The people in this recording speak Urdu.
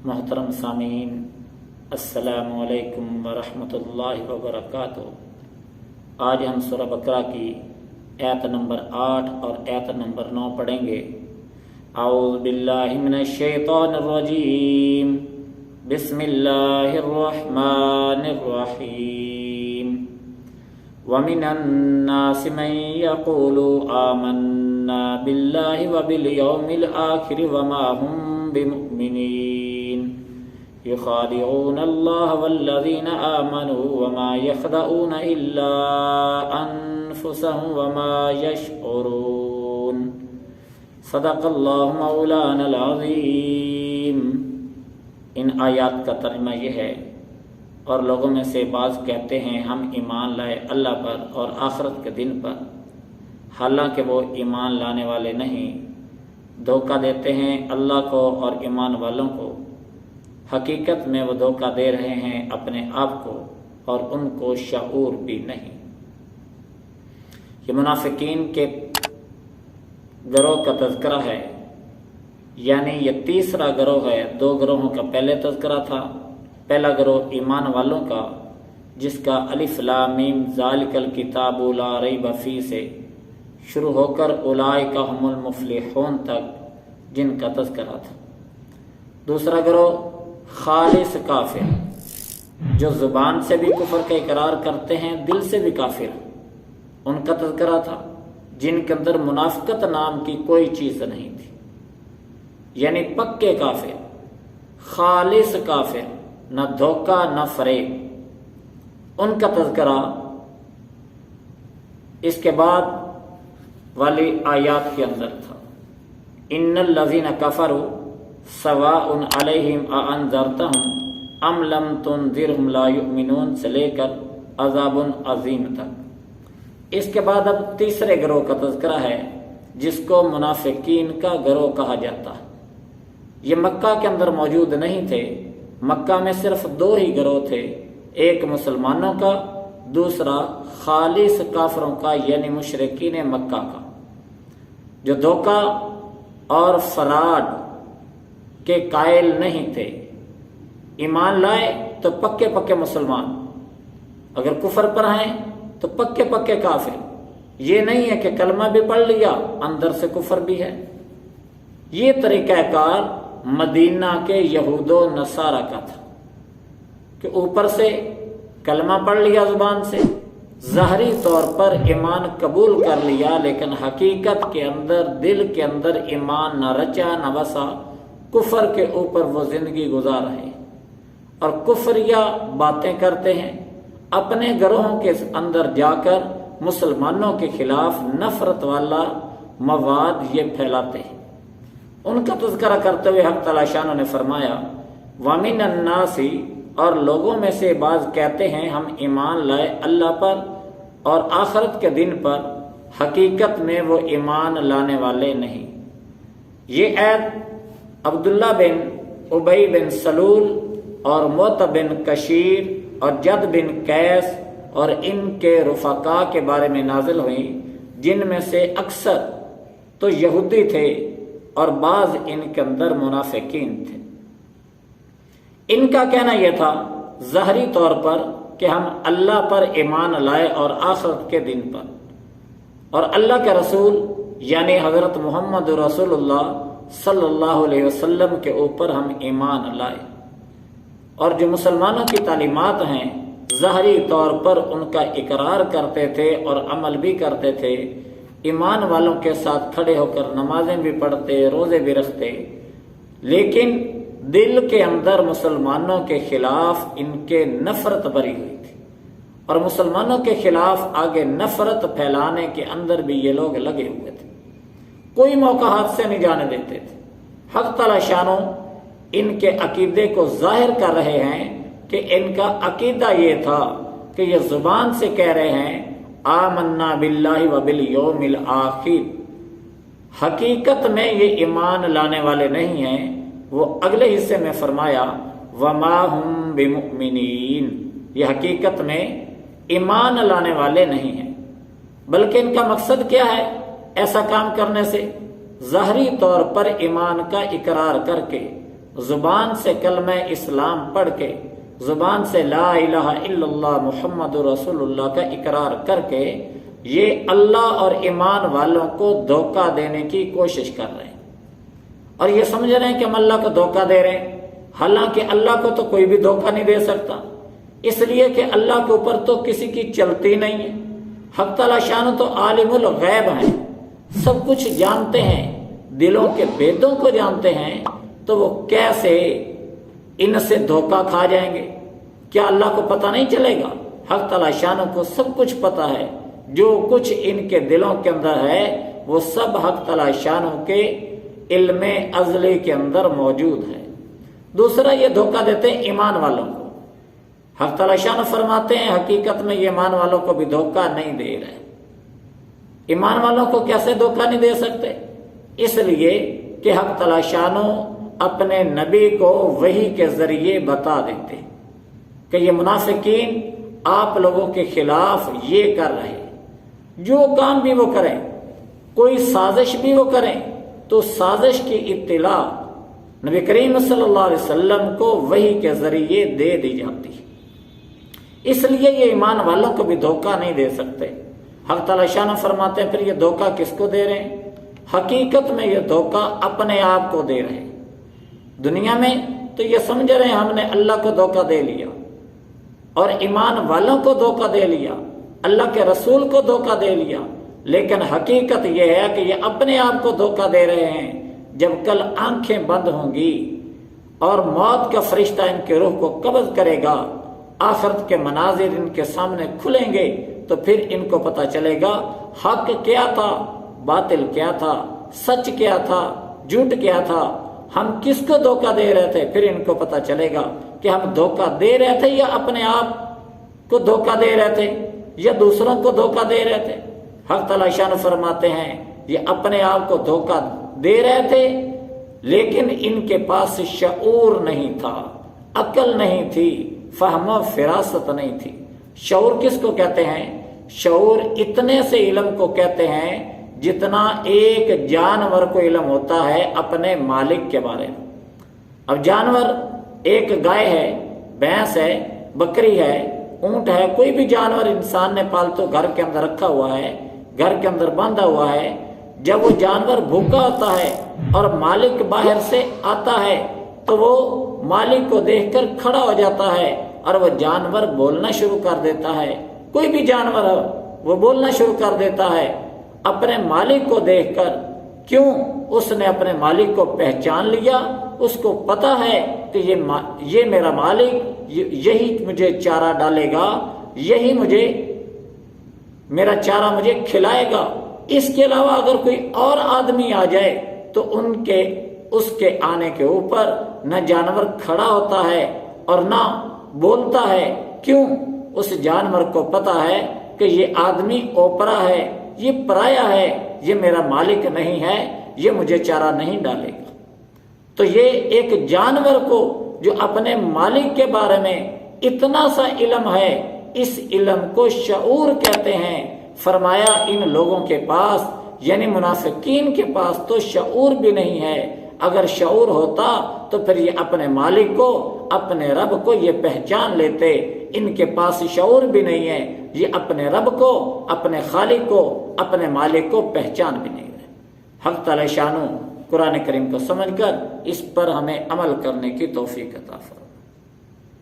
محترم سامعین، السلام علیکم ورحمۃ اللہ وبرکاتہ۔ آج ہم سورہ بقرہ کی آیت نمبر 8 اور آیت نمبر 9 پڑھیں گے۔ اعوذ باللہ من الشیطان الرجیم، بسم اللہ الرحمن الرحیم۔ وَمِنَ النَّاسِ مَن يَقُولُ آمَنَّا بِاللَّهِ وَبِالْيَوْمِ الْآخِرِ وَمَا هُمْ بِمُؤْمِنِينَ يُخَادِعُونَ اللَّهَ وَالَّذِينَ آمَنُوا وَمَا يَخْدَعُونَ إِلَّا أَنفُسَهُمْ وَمَا يَشْعُرُونَ۔ صدق اللہ مولانا العظیم۔ ان آیات کا ترجمہ یہ ہے، اور لوگوں میں سے بعض کہتے ہیں ہم ایمان لائے اللہ پر اور آخرت کے دن پر، حالانکہ وہ ایمان لانے والے نہیں، دھوکہ دیتے ہیں اللہ کو اور ایمان والوں کو۔ حقیقت میں وہ دھوکہ دے رہے ہیں اپنے آپ کو، اور ان کو شعور بھی نہیں۔ یہ منافقین کے گروہ کا تذکرہ ہے، یعنی یہ تیسرا گروہ ہے۔ دو گروہوں کا پہلے تذکرہ تھا۔ پہلا گروہ ایمان والوں کا، جس کا الف لام میم ذالک الکتاب لا ریب فیہ سے شروع ہو کر اولئک هم المفلحون تک جن کا تذکرہ تھا۔ دوسرا گروہ خالص کافر، جو زبان سے بھی کفر کا اقرار کرتے ہیں، دل سے بھی کافر، ان کا تذکرہ تھا، جن کے اندر منافقت نام کی کوئی چیز نہیں تھی، یعنی پکے کافر، خالص کافر، نہ دھوکہ نہ فریب، ان کا تذکرہ اس کے بعد والی آیات کے اندر تھا۔ ان الذین کفروا سواء علیہم اانذرتہم ام لم تنذرہم لا یؤمنون سے لے کر عذاب عظیم تک۔ اس کے بعد اب تیسرے گروہ کا تذکرہ ہے، جس کو منافقین کا گروہ کہا جاتا ہے۔ یہ مکہ کے اندر موجود نہیں تھے۔ مکہ میں صرف دو ہی گروہ تھے، ایک مسلمانوں کا، دوسرا خالص کافروں کا، یعنی مشرکین مکہ کا، جو دھوکہ اور فراڈ کے قائل نہیں تھے۔ ایمان لائے تو پکے پکے مسلمان، اگر کفر پر ہیں تو پکے پکے کافر۔ یہ نہیں ہے کہ کلمہ بھی پڑھ لیا اندر سے کفر بھی ہے۔ یہ طریقہ کار مدینہ کے یہود و نصارہ کا تھا کہ اوپر سے کلمہ پڑھ لیا زبان سے، ظاہری طور پر ایمان قبول کر لیا، لیکن حقیقت کے اندر، دل کے اندر ایمان نہ رچا نہ بسا، کفر کے اوپر وہ زندگی گزار رہے ہیں اور کفریہ باتیں کرتے ہیں۔ اپنے گروہوں کے اندر جا کر مسلمانوں کے خلاف نفرت والا مواد یہ پھیلاتے ہیں۔ ان کا تذکرہ کرتے ہوئے حق تعالی شانہ نے فرمایا، وَمِنَ النَّاسِ، اور لوگوں میں سے بعض کہتے ہیں ہم ایمان لائے اللہ پر اور آخرت کے دن پر، حقیقت میں وہ ایمان لانے والے نہیں۔ یہ آیت عبداللہ بن ابی بن سلول اور موت بن کشیر اور جد بن قیس اور ان کے رفقا کے بارے میں نازل ہوئی، جن میں سے اکثر تو یہودی تھے اور بعض ان کے اندر منافقین تھے۔ ان کا کہنا یہ تھا ظاہری طور پر کہ ہم اللہ پر ایمان لائے اور آخرت کے دن پر، اور اللہ کے رسول یعنی حضرت محمد رسول اللہ صلی اللہ علیہ وسلم کے اوپر ہم ایمان لائے، اور جو مسلمانوں کی تعلیمات ہیں ظاہری طور پر ان کا اقرار کرتے تھے اور عمل بھی کرتے تھے، ایمان والوں کے ساتھ کھڑے ہو کر نمازیں بھی پڑھتے، روزے بھی رکھتے، لیکن دل کے اندر مسلمانوں کے خلاف ان کے نفرت بری ہوئی تھی، اور مسلمانوں کے خلاف آگے نفرت پھیلانے کے اندر بھی یہ لوگ لگے ہوئے تھے، کوئی موقع ہاتھ سے نہیں جانے دیتے تھے۔ حق تعالی شانہ ان کے عقیدے کو ظاہر کر رہے ہیں کہ ان کا عقیدہ یہ تھا کہ یہ زبان سے کہہ رہے ہیں آمنا باللہ وبالیوم الآخر، حقیقت میں یہ ایمان لانے والے نہیں ہیں۔ وہ اگلے حصے میں فرمایا وما ہم بمؤمنین، یہ حقیقت میں ایمان لانے والے نہیں ہیں، بلکہ ان کا مقصد کیا ہے ایسا کام کرنے سے؟ ظاہری طور پر ایمان کا اقرار کر کے زبان سے کلمہ اسلام پڑھ کے، زبان سے لا الہ الا اللہ محمد رسول اللہ کا اقرار کر کے یہ اللہ اور ایمان والوں کو دھوکہ دینے کی کوشش کر رہے ہیں، اور یہ سمجھ رہے ہیں کہ ہم اللہ کو دھوکہ دے رہے ہیں، حالانکہ اللہ کو تو کوئی بھی دھوکہ نہیں دے سکتا، اس لیے کہ اللہ کے اوپر تو کسی کی چلتی نہیں ہے۔ حق تعالی شان تو عالم الغیب ہیں، سب کچھ جانتے ہیں، دلوں کے بھیدوں کو جانتے ہیں، تو وہ کیسے ان سے دھوکہ کھا جائیں گے؟ کیا اللہ کو پتہ نہیں چلے گا؟ حق تعالی شان کو سب کچھ پتہ ہے، جو کچھ ان کے دلوں کے اندر ہے وہ سب حق تعالی شان کے علم ازلی کے اندر موجود ہے۔ دوسرا، یہ دھوکہ دیتے ہیں ایمان والوں کو۔ حق تعالی شان فرماتے ہیں حقیقت میں یہ ایمان والوں کو بھی دھوکہ نہیں دے رہے۔ ایمان والوں کو کیسے دھوکہ نہیں دے سکتے؟ اس لیے کہ حق تعالی شان اپنے نبی کو وحی کے ذریعے بتا دیتے کہ یہ منافقین آپ لوگوں کے خلاف یہ کر رہے، جو کام بھی وہ کریں، کوئی سازش بھی وہ کریں، تو سازش کی اطلاع نبی کریم صلی اللہ علیہ وسلم کو وحی کے ذریعے دے دی جاتی، اس لیے یہ ایمان والوں کو بھی دھوکہ نہیں دے سکتے۔ حق تعالی شان فرماتے ہیں پھر یہ دھوکہ کس کو دے رہے ہیں؟ حقیقت میں یہ دھوکہ اپنے آپ کو دے رہے ہیں۔ دنیا میں تو یہ سمجھ رہے ہیں ہم نے اللہ کو دھوکہ دے لیا اور ایمان والوں کو دھوکہ دے لیا، اللہ کے رسول کو دھوکہ دے لیا، لیکن حقیقت یہ ہے کہ یہ اپنے آپ کو دھوکہ دے رہے ہیں۔ جب کل آنکھیں بند ہوں گی اور موت کا فرشتہ ان کے روح کو قبض کرے گا، آخرت کے مناظر ان کے سامنے کھلیں گے، تو پھر ان کو پتہ چلے گا حق کیا تھا، باطل کیا تھا، سچ کیا تھا، جھوٹ کیا تھا، ہم کس کو دھوکہ دے رہے تھے۔ پھر ان کو پتہ چلے گا کہ ہم دھوکہ دے رہے تھے یا اپنے آپ کو دھوکہ دے رہے تھے یا دوسروں کو دھوکہ دے رہے تھے۔ حق تعالی شان فرماتے ہیں یہ اپنے آپ کو دھوکہ دے رہے تھے، لیکن ان کے پاس شعور نہیں تھا، عقل نہیں تھی، فہم و فراست نہیں تھی۔ شعور کس کو کہتے ہیں؟ شعور اتنے سے علم کو کہتے ہیں جتنا ایک جانور کو علم ہوتا ہے اپنے مالک کے بارے میں۔ اب جانور ایک گائے ہے، بھینس ہے، بکری ہے، اونٹ ہے، کوئی بھی جانور انسان نے پالتو گھر کے اندر رکھا ہوا ہے، گھر کے اندر باندھا ہوا ہے، جب وہ جانور بھوکا ہوتا ہے اور مالک باہر سے آتا ہے تو وہ مالک کو دیکھ کر کھڑا ہو جاتا ہے اور وہ جانور بولنا شروع کر دیتا ہے۔ کوئی بھی جانور ہو وہ بولنا شروع کر دیتا ہے اپنے مالک کو دیکھ کر۔ کیوں؟ اس نے اپنے مالک کو پہچان لیا، اس کو پتا ہے کہ یہ میرا مالک، یہی مجھے چارہ ڈالے گا، یہی میرا چارہ مجھے کھلائے گا۔ اس کے علاوہ اگر کوئی اور آدمی آ جائے تو اس کے آنے کے اوپر نہ جانور کھڑا ہوتا ہے اور نہ بولتا ہے۔ کیوں؟ اس جانور کو پتا ہے کہ یہ آدمی اوپرا ہے، یہ پرایا ہے، یہ میرا مالک نہیں ہے، یہ مجھے چارہ نہیں ڈالے گا۔ تو یہ ایک جانور کو جو اپنے مالک کے بارے میں اتنا سا علم ہے، اس علم کو شعور کہتے ہیں۔ فرمایا ان لوگوں کے پاس یعنی منافقین کے پاس تو شعور بھی نہیں ہے۔ اگر شعور ہوتا تو پھر یہ اپنے مالک کو، اپنے رب کو یہ پہچان لیتے۔ ان کے پاس شعور بھی نہیں ہے، یہ اپنے رب کو، اپنے خالق کو، اپنے مالک کو پہچان بھی نہیں ہے۔ حق تعالی شانو قرآن کریم کو سمجھ کر اس پر ہمیں عمل کرنے کی توفیق عطا فرمائے۔